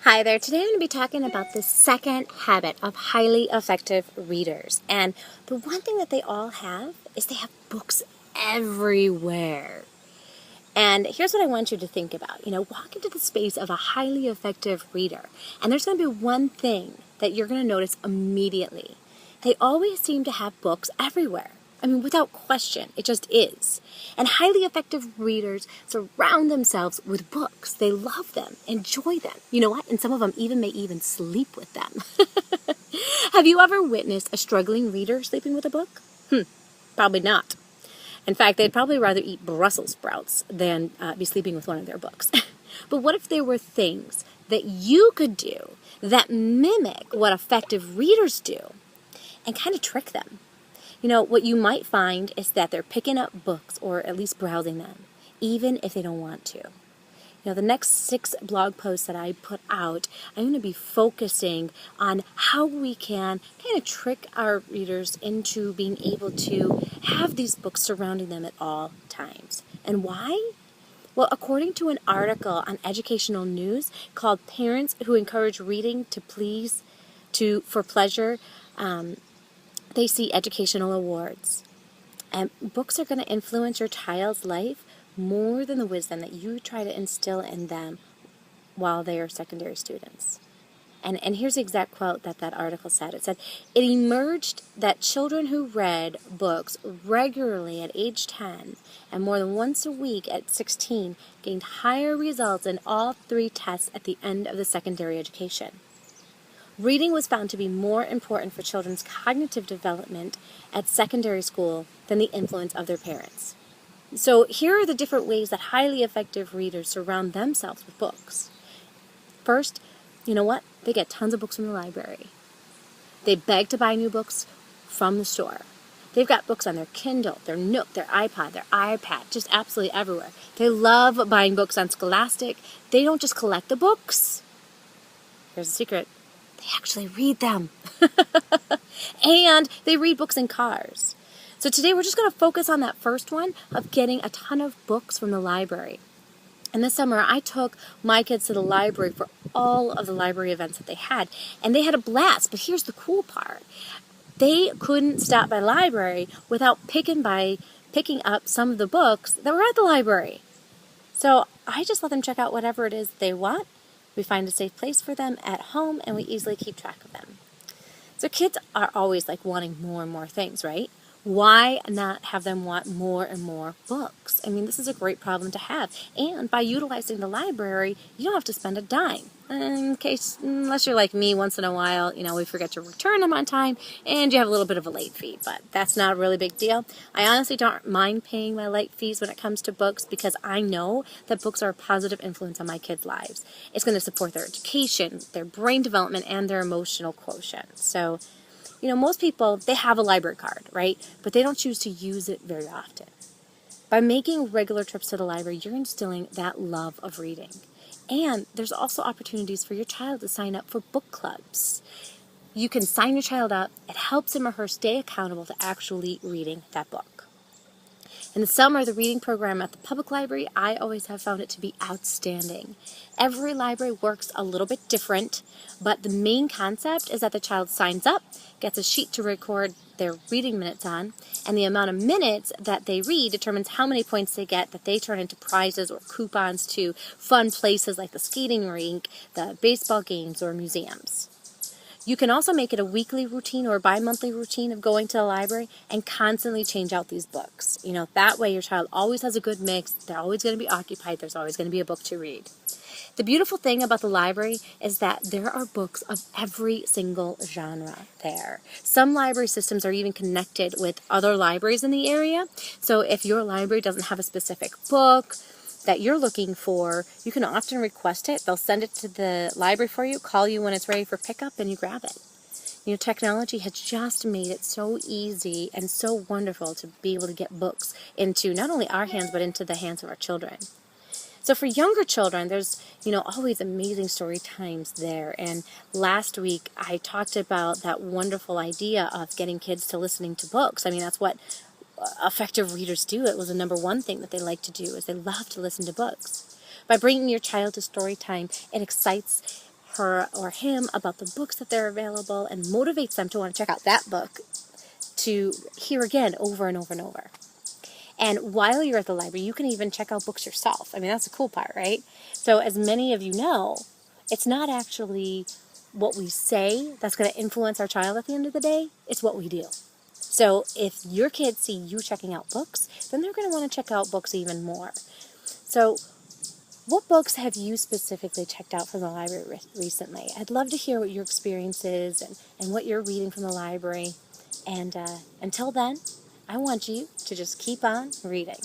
Hi there. Today I'm going to be talking about the second habit of highly effective readers. And the one thing that they all have is they have books everywhere. And here's what I want you to think about. Walk into the space of a highly effective reader, and there's going to be one thing that you're going to notice immediately. They always seem to have books everywhere. Without question, it just is. And highly effective readers surround themselves with books. They love them, enjoy them. You know what? And some of them may even sleep with them. Have you ever witnessed a struggling reader sleeping with a book? Probably not. In fact, they'd probably rather eat Brussels sprouts than be sleeping with one of their books. But what if there were things that you could do that mimic what effective readers do and kind of trick them? What you might find is that they're picking up books or at least browsing them, even if they don't want to. The next 6 blog posts that I put out, I'm going to be focusing on how we can kind of trick our readers into being able to have these books surrounding them at all times. And why? Well, according to an article on Educational News called Parents Who Encourage Reading for Pleasure, they see educational awards. And books are going to influence your child's life more than the wisdom that you try to instill in them while they are secondary students. And here's the exact quote that article said. It said, "It emerged that children who read books regularly at age 10 and more than once a week at 16 gained higher results in all 3 tests at the end of the secondary education. Reading was found to be more important for children's cognitive development at secondary school than the influence of their parents." So here are the different ways that highly effective readers surround themselves with books. First, you know what? They get tons of books from the library. They beg to buy new books from the store. They've got books on their Kindle, their Nook, their iPod, their iPad, just absolutely everywhere. They love buying books on Scholastic. They don't just collect the books. Here's the secret. They actually read them. And they read books in cars. So today we're just going to focus on that first one of getting a ton of books from the library. And this summer I took my kids to the library for all of the library events that they had. And they had a blast. But here's the cool part. They couldn't stop by the library without picking up some of the books that were at the library. So I just let them check out whatever it is they want. We find a safe place for them at home, and we easily keep track of them. So kids are always wanting more and more things, right? Why not have them want more and more books? This is a great problem to have. And by utilizing the library, you don't have to spend a dime. Unless you're like me, once in a while, we forget to return them on time, and you have a little bit of a late fee, but that's not a really big deal. I honestly don't mind paying my late fees when it comes to books because I know that books are a positive influence on my kids' lives. It's going to support their education, their brain development, and their emotional quotient. So, most people, they have a library card, right? But they don't choose to use it very often. By making regular trips to the library, you're instilling that love of reading. And there's also opportunities for your child to sign up for book clubs. You can sign your child up. It helps him or her stay accountable to actually reading that book. In the summer, the reading program at the public library, I always have found it to be outstanding. Every library works a little bit different, but the main concept is that the child signs up, gets a sheet to record their reading minutes on, and the amount of minutes that they read determines how many points they get that they turn into prizes or coupons to fun places like the skating rink, the baseball games, or museums. You can also make it a weekly routine or a bi-monthly routine of going to the library and constantly change out these books. That way your child always has a good mix. They're always going to be occupied. There's always going to be a book to read. The beautiful thing about the library is that there are books of every single genre there. Some library systems are even connected with other libraries in the area. So if your library doesn't have a specific book that you're looking for, you can often request it. They'll send it to the library for you, call you when it's ready for pickup, and you grab it. Technology has just made it so easy and so wonderful to be able to get books into not only our hands, but into the hands of our children. So for younger children, there's, always amazing story times there. And last week, I talked about that wonderful idea of getting kids to listening to books. That's what effective readers do. It was the number one thing that they like to do, is they love to listen to books. By bringing your child to story time, it excites her or him about the books that they're available and motivates them to want to check out that book to hear again over and over and over. And while you're at the library, you can even check out books yourself. I mean, that's the cool part, right? So as many of you know, it's not actually what we say that's going to influence our child at the end of the day. It's what we do. So if your kids see you checking out books, then they're going to want to check out books even more. So what books have you specifically checked out from the library recently? I'd love to hear what your experience is and what you're reading from the library. And until then, I want you to just keep on reading.